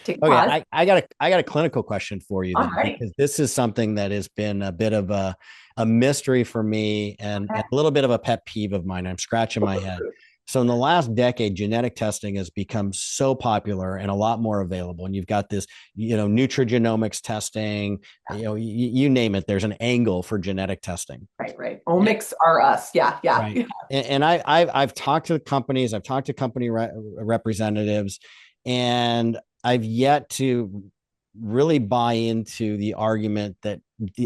take a Okay, pause. I got a clinical question for you All then, right. because this is something that has been a bit of a mystery for me, and a little bit of a pet peeve of mine. I'm scratching my head. So in the last decade, genetic testing has become so popular and a lot more available. And you've got this, nutrigenomics testing, you name it. There's an angle for genetic testing. Right, right. Omics are us. Yeah, yeah. Right. And I've talked to companies, I've talked to company representatives, and I've yet to really buy into the argument that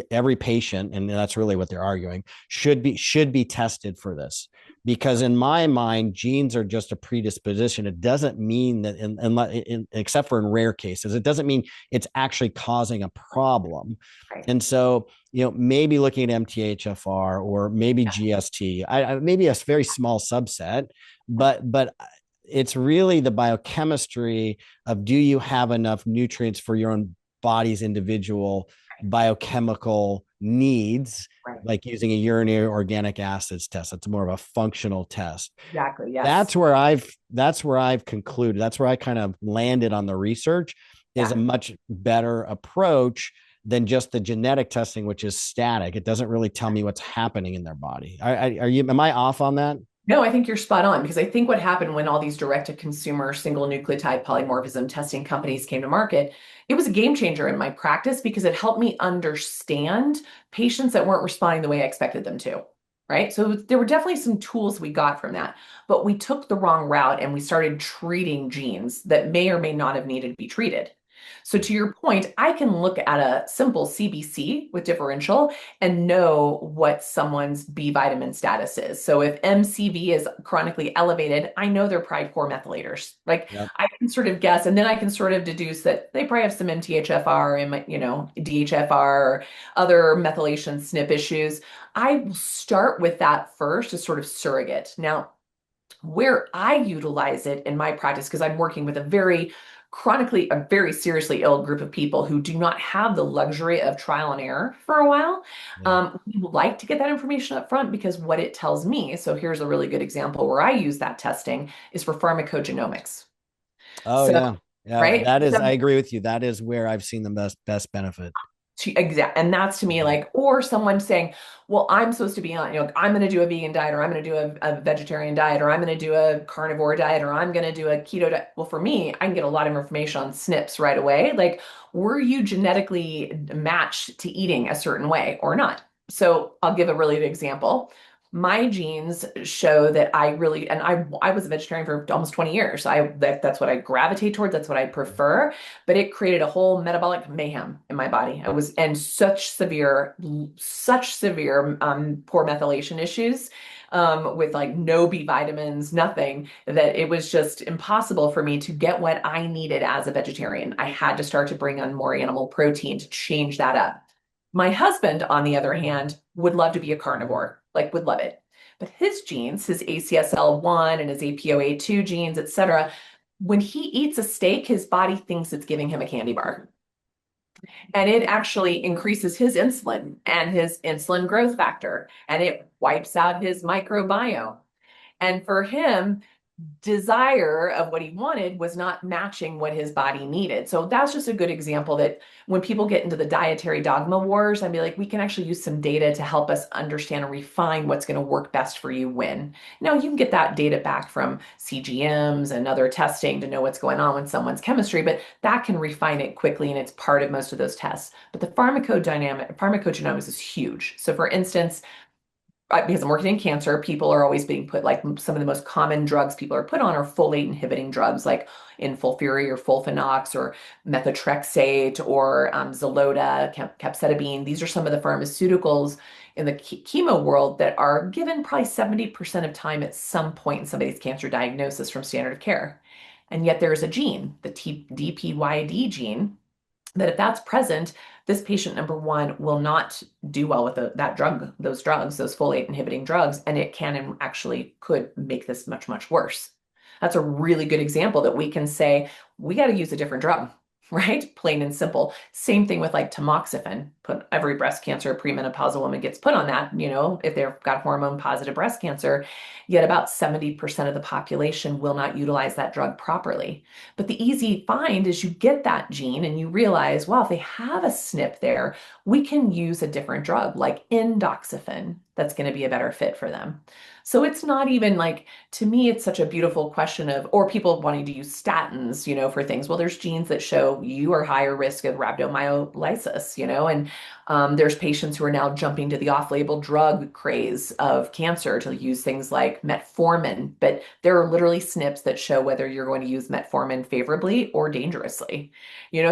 every patient, and that's really what they're arguing, should be tested for this. Because in my mind, genes are just a predisposition. It doesn't mean that, except for in rare cases, it doesn't mean it's actually causing a problem. Right. And so, maybe looking at MTHFR or maybe GST, maybe a very small subset, but it's really the biochemistry of, do you have enough nutrients for your own body's individual biochemical needs, Right. like using a urinary organic acids test. That's more of a functional test. Exactly. Yes. That's where I've concluded. That's where I kind of landed on the research is a Yeah. much better approach than just the genetic testing, which is static. It doesn't really tell me what's happening in their body. Am I off on that? No, I think you're spot on because I think what happened when all these direct-to-consumer single nucleotide polymorphism testing companies came to market, it was a game changer in my practice because it helped me understand patients that weren't responding the way I expected them to. right? So there were definitely some tools we got from that, but we took the wrong route and we started treating genes that may or may not have needed to be treated. So to your point, I can look at a simple CBC with differential and know what someone's B vitamin status is. So if MCV is chronically elevated, I know they're probably poor methylators. Like Yep. I can sort of guess, and then I can sort of deduce that they probably have some MTHFR and DHFR or other methylation SNP issues. I will start with that first as sort of surrogate. Now, where I utilize it in my practice, because I'm working with a very seriously ill group of people who do not have the luxury of trial and error for a while. Yeah. We like to get that information up front because what it tells me, so here's a really good example where I use that testing is for pharmacogenomics. Oh So, yeah. Yeah. right? That is, So I agree with you. That is where I've seen the best benefit. exact, and that's to me Mhm. like, or someone saying, well, I'm supposed to be on, I'm going to do a vegan diet, or I'm going to do a vegetarian diet, or I'm going to do a carnivore diet, or I'm going to do a keto diet. Well, for me, I can get a lot of information on SNPs right away. Like, were you genetically matched to eating a certain way or not? So I'll give a really good example. My genes show that I really, and I was a vegetarian for almost 20 years. That's what I gravitate towards. That's what I prefer, but it created a whole metabolic mayhem in my body. I was and such severe poor methylation issues with like no B vitamins, nothing, that it was just impossible for me to get what I needed as a vegetarian. I had to start to bring on more animal protein to change that up. My husband, on the other hand, would love to be a carnivore, like would love it. But his genes, his ACSL1 and his APOA2 genes, et cetera, when he eats a steak, his body thinks it's giving him a candy bar. And it actually increases his insulin and his insulin growth factor, and it wipes out his microbiome. And for him, desire of what he wanted was not matching what his body needed. So that's just a good example that when people get into the dietary dogma wars, I'd be like, we can actually use some data to help us understand and refine what's going to work best for you when. Now, you can get that data back from CGMs and other testing to know what's going on with someone's chemistry, but that can refine it quickly and it's part of most of those tests. But the pharmacogenomics is huge. So for instance, because I'm working in cancer, people are always being put like some of the most common drugs people are put on are folate inhibiting drugs like Fulfuri or Fulfinox or methotrexate or Xeloda, capecitabine. These are some of the pharmaceuticals in the chemo world that are given probably 70% of time at some point in somebody's cancer diagnosis from standard of care. And yet there is a gene, the DPYD gene, that if that's present, this patient number one will not do well with that drug, those drugs, those folate inhibiting drugs, and it can and actually could make this much, much worse. That's a really good example that we can say, we got to use a different drug, right? Plain and simple. Same thing with like tamoxifen. Put every breast cancer premenopausal woman gets put on that, if they've got hormone positive breast cancer, yet about 70% of the population will not utilize that drug properly. But the easy find is you get that gene and you realize, wow, if they have a SNP there, we can use a different drug like indoxafen that's going to be a better fit for them. So it's not even like, to me, it's such a beautiful question of, or people wanting to use statins, for things. Well, there's genes that show you are higher risk of rhabdomyolysis, and there's patients who are now jumping to the off-label drug craze of cancer to use things like metformin, but there are literally SNPs that show whether you're going to use metformin favorably or dangerously.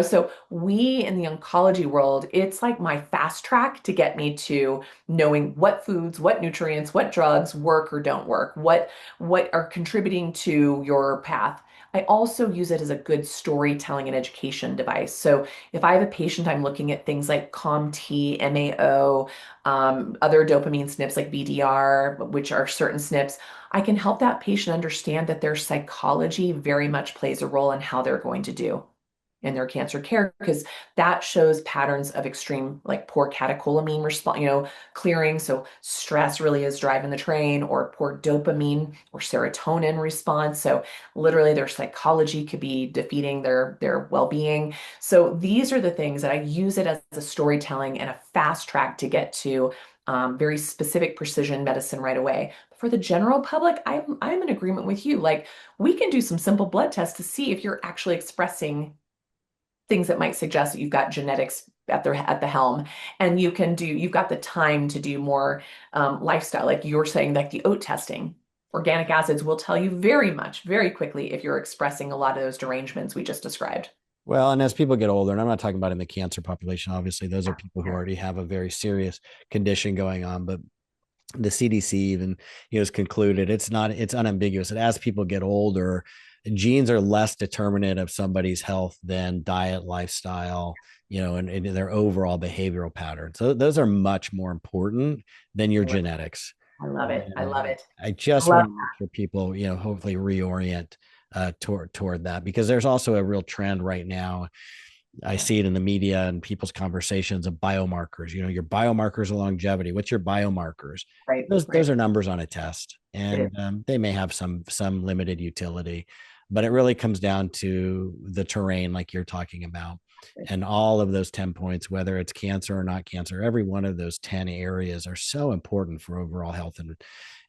So we in the oncology world, it's like my fast track to get me to knowing what foods, what nutrients, what drugs work or don't work, what are contributing to your path. I also use it as a good storytelling and education device. So if I have a patient, I'm looking at things like COMT, MAO, other dopamine SNPs like BDR, which are certain SNPs. I can help that patient understand that their psychology very much plays a role in how they're going to do in their cancer care, because that shows patterns of extreme, like poor catecholamine response, clearing. So stress really is driving the train, or poor dopamine or serotonin response. So literally their psychology could be defeating their well-being. So these are the things that I use it as a storytelling and a fast track to get to very specific precision medicine right away. For the general public, I'm in agreement with you. Like we can do some simple blood tests to see if you're actually expressing things that might suggest that you've got genetics at the helm, and you've got the time to do more lifestyle, like you're saying, like the oat testing. Organic acids will tell you very much, very quickly if you're expressing a lot of those derangements we just described. Well, and as people get older, and I'm not talking about in the cancer population, obviously, those are people who already have a very serious condition going on, but the CDC even has concluded it's unambiguous that as people get older, genes are less determinant of somebody's health than diet, lifestyle, and their overall behavioral patterns. So those are much more important than your genetics. I love it. I love And it. I I just love want to make sure people, hopefully reorient toward that, because there's also a real trend right now. I see it in the media and people's conversations of biomarkers. Your biomarkers of longevity. What's your biomarkers? right, Those right. are numbers on a test, It and is. they may have some limited utility, but it really comes down to the terrain, like you're talking about, and all of those 10 points, whether it's cancer or not cancer. Every one of those 10 areas are so important for overall health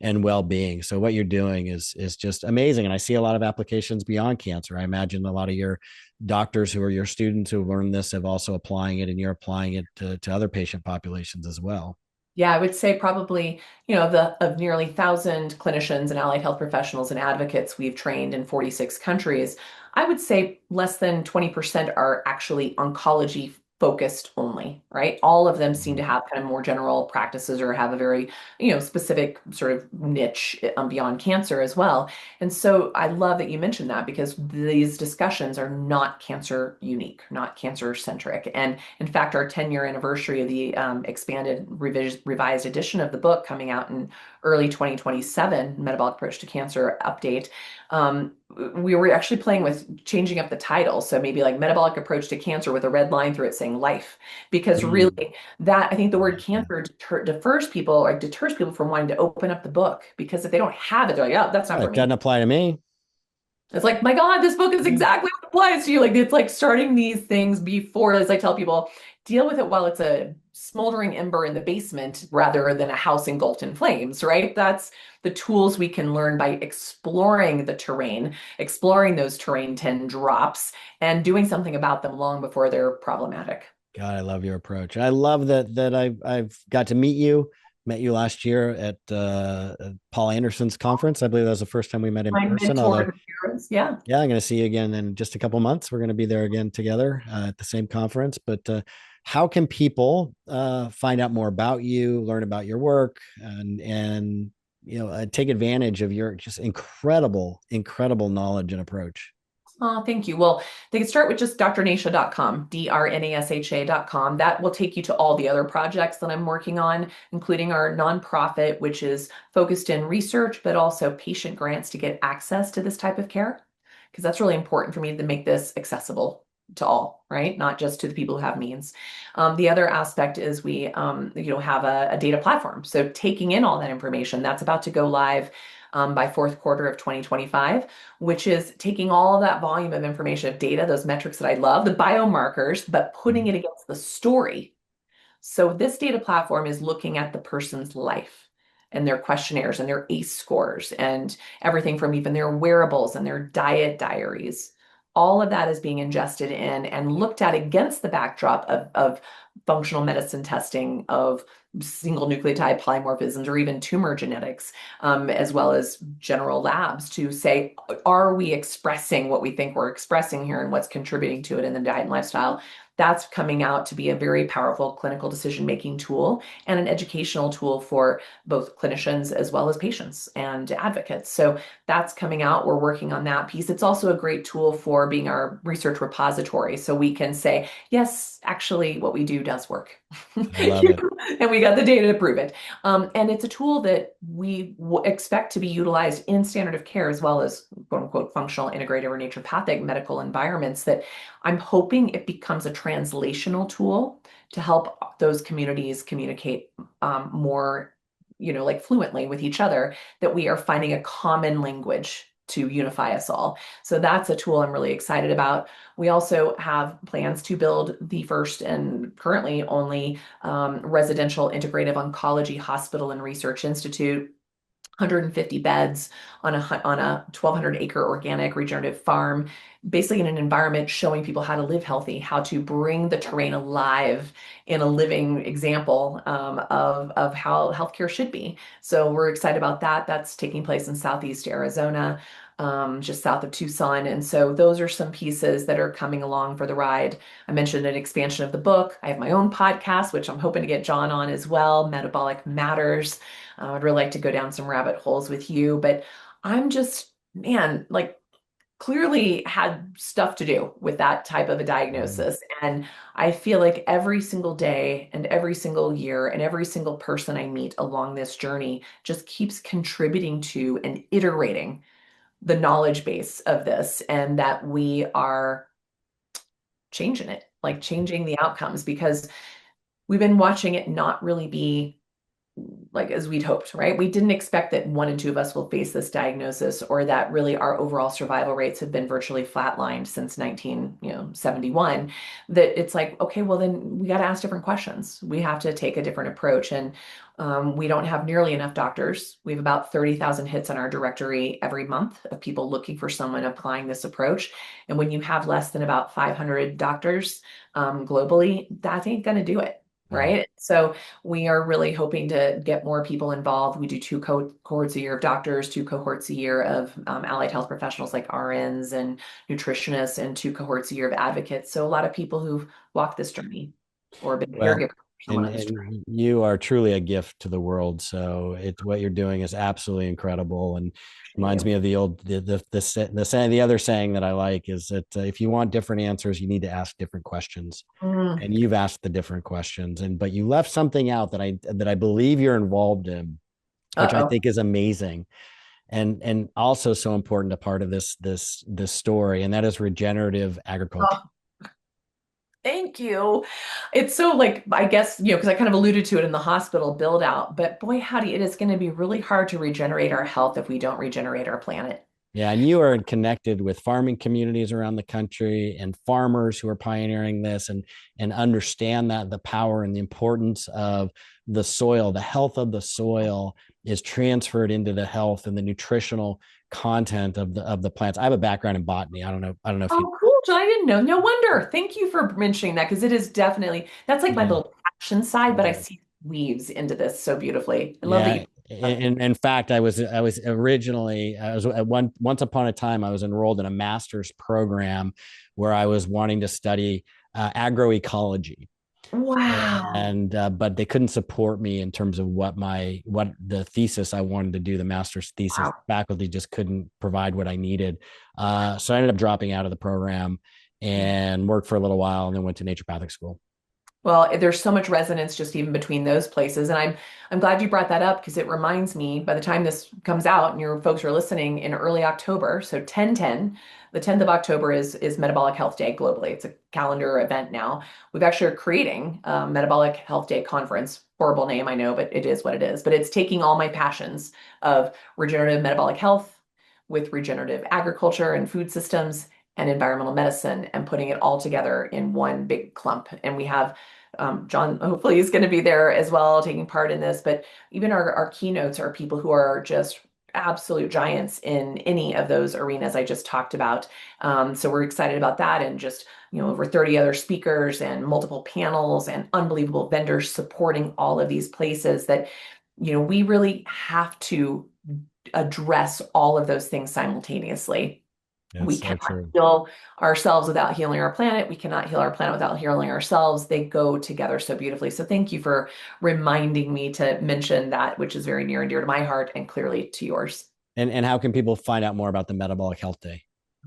and well-being. So what you're doing is just amazing, and I see a lot of applications beyond cancer. I imagine a lot of your doctors who are your students who learn this have also applying it, and you're applying it to other patient populations as well. Yeah, I would say probably, the of nearly 1,000 clinicians and allied health professionals and advocates we've trained in 46 countries, I would say less than 20% are actually oncology focused only, right? All of them seem to have kind of more general practices or have a very, specific sort of niche beyond cancer as well. And so I love that you mentioned that, because these discussions are not cancer unique, not cancer centric. And in fact, our 10-year anniversary of the expanded revised edition of the book coming out in early 2027, Metabolic Approach to Cancer update, we were actually playing with changing up the title. So maybe like Metabolic Approach to Cancer with a red line through it saying life. Because Mm. really, that I think the word cancer deters people from wanting to open up the book, because if they don't have it, they're like, oh, that's not Oh, for it doesn't me. apply to me. It's like, my God, this book is Mm. exactly what applies to you. Like, it's like starting these things before, as I tell people, deal with it while it's a smoldering ember in the basement rather than a house engulfed in flames, right? That's the tools we can learn by exploring the terrain, exploring those terrain 10 drops, and doing something about them long before they're problematic. God, I love your approach. I love that I've got to meet you. Met you last year at Paul Anderson's conference. I believe that was the first time we met in My person. Although, mentor, parents, yeah. yeah, I'm going to see you again in just a couple months. We're going to be there again together at the same conference. But how can people find out more about you, learn about your work, and take advantage of your just incredible knowledge and approach? Oh, thank you. Well, they can start with just drnasha.com, drnasha.com. That will take you to all the other projects that I'm working on, including our nonprofit, which is focused in research, but also patient grants to get access to this type of care. Because that's really important for me to make this accessible to all, right? Not just to the people who have means. The other aspect is we, have a data platform. So taking in all that information, that's about to go live by fourth quarter of 2025, which is taking all of that volume of information, of data, those metrics that I love, the biomarkers, but putting it against the story. So this data platform is looking at the person's life and their questionnaires and their ACE scores and everything from even their wearables and their diet diaries. All of that is being ingested in and looked at against the backdrop of functional medicine testing, of single nucleotide polymorphisms, or even tumor genetics, as well as general labs, to say, are we expressing what we think we're expressing here and what's contributing to it in the diet and lifestyle? That's coming out to be a very powerful clinical decision-making tool and an educational tool for both clinicians as well as patients and advocates. So that's coming out. We're working on that piece. It's also a great tool for being our research repository. So we can say, yes, actually, what we do does work. I love it. And we got the data to prove it. And it's a tool that we expect to be utilized in standard of care as well as quote unquote functional, integrative, or naturopathic medical environments, that I'm hoping it becomes a translational tool to help those communities communicate more, like fluently with each other, that we are finding a common language to unify us all. So that's a tool I'm really excited about. We also have plans to build the first and currently only residential integrative oncology hospital and research institute 150 beds on a 1,200 acre organic regenerative farm, basically in an environment showing people how to live healthy, how to bring the terrain alive in a living example of how healthcare should be. So we're excited about that. That's taking place in Southeast Arizona, just south of Tucson. And so those are some pieces that are coming along for the ride. I mentioned an expansion of the book. I have my own podcast, which I'm hoping to get John on as well, Metabolic Matters. I'd really like to go down some rabbit holes with you, but I'm just, man, like clearly had stuff to do with that type of a Mhm. diagnosis. And I feel like every single day and every single year and every single person I meet along this journey just keeps contributing to and iterating the knowledge base of this, and that we are changing it, like changing the outcomes, because we've been watching it not really be like as we'd hoped, right? We didn't expect that one in two of us will face this diagnosis, or that really our overall survival rates have been virtually flatlined since 1971. That it's like, okay, well then we got to ask different questions. We have to take a different approach, and we don't have nearly enough doctors. We have about 30,000 hits on our directory every month of people looking for someone applying this approach. And when you have less than about 500 doctors globally, that ain't going to do it. Yeah. Right. So we are really hoping to get more people involved. We do two cohorts a year of doctors, two cohorts a year of allied health professionals like RNs and nutritionists, and two cohorts a year of advocates. So a lot of people who've walked this journey or been Well, caregivers for someone on this journey. and you are truly a gift to the world. So it's what you're doing is absolutely incredible, and Appreciate reminds you. me of the old the other saying that I like is that if you want different answers, you need to ask different questions. Mm. And you've asked the different questions, and but you left something out that I believe you're involved in, which I Uh-oh. think is amazing, and also so important a part of this story, and that is regenerative agriculture. Oh, thank you. It's so like, I guess, because I kind of alluded to it in the hospital build out, but boy, howdy, it is going to be really hard to regenerate our health if we don't regenerate our planet. Yeah, and you are connected with farming communities around the country and farmers who are pioneering this and understand that the power and the importance of the soil, the health of the soil is transferred into the health and the nutritional content of the plants. I have a background in botany. I don't know if you. Oh, cool, John. I didn't know. No wonder. Thank you for mentioning that, because it is definitely, that's like my Yeah. little passion side, but I Yeah. see weaves into this so beautifully. I love that Yeah, you. uh, in fact, I was originally I was at once upon a time I was enrolled in a master's program where I was wanting to study agroecology, Wow. and but they couldn't support me in terms of what the thesis I wanted to do, the master's thesis. Wow. Faculty just couldn't provide what I needed, so I ended up dropping out of the program and worked for a little while, and then went to naturopathic school. Well, there's so much resonance just even between those places. And I'm glad you brought that up, because it reminds me, by the time this comes out and your folks are listening in early October, so 10/10, the 10th of October is Metabolic Health Day globally. It's a calendar event now. We've actually are creating a Metabolic Health Day conference. Horrible name, I know, but it is what it is. But it's taking all my passions of regenerative metabolic health with regenerative agriculture and food systems and environmental medicine, and putting it all together in one big clump. And we have John, hopefully, is going to be there as well, taking part in this. But even our keynotes are people who are just absolute giants in any of those arenas I just talked about. So we're excited about that, and just over 30 other speakers and multiple panels and unbelievable vendors supporting all of these places that we really have to address all of those things simultaneously. We That's so cannot true. heal ourselves without healing our planet. We cannot heal our planet without healing ourselves. They go together so beautifully. So thank you for reminding me to mention that, which is very near and dear to my heart and clearly to yours. And how can people find out more about the Metabolic Health Day?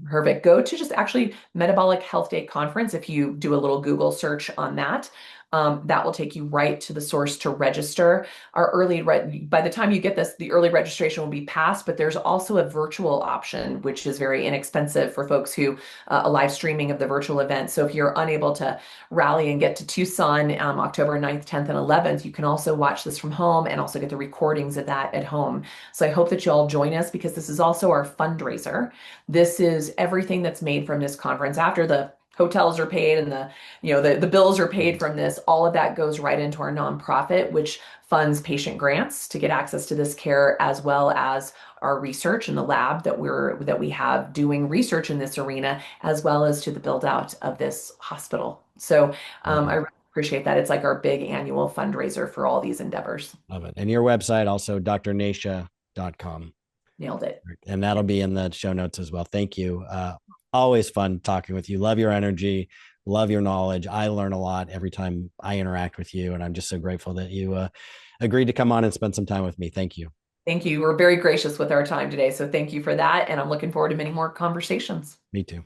Perfect. Go to just actually Metabolic Health Day Conference. If you do a little Google search on that, that will take you right to the source to register. By the time you get this, the early registration will be passed, but there's also a virtual option, which is very inexpensive for folks who a live streaming of the virtual event. So if you're unable to rally and get to Tucson October 9th, 10th, and 11th, you can also watch this from home and also get the recordings of that at home. So I hope that you all join us, because this is also our fundraiser. This is everything that's made from this conference after the hotels are paid and the bills are paid from this, all of that goes right into our nonprofit, which funds patient grants to get access to this care, as well as our research in the lab that we have doing research in this arena, as well as to the build out of this hospital. So I really appreciate that. It's like our big annual fundraiser for all these endeavors. Love it. And your website also drnasha.com. Nailed it. And that'll be in the show notes as well. Thank you. Always fun talking with you. Love your energy. Love your knowledge. I learn a lot every time I interact with you. And I'm just so grateful that you agreed to come on and spend some time with me. Thank you. Thank you. We're very gracious with our time today. So thank you for that. And I'm looking forward to many more conversations. Me too.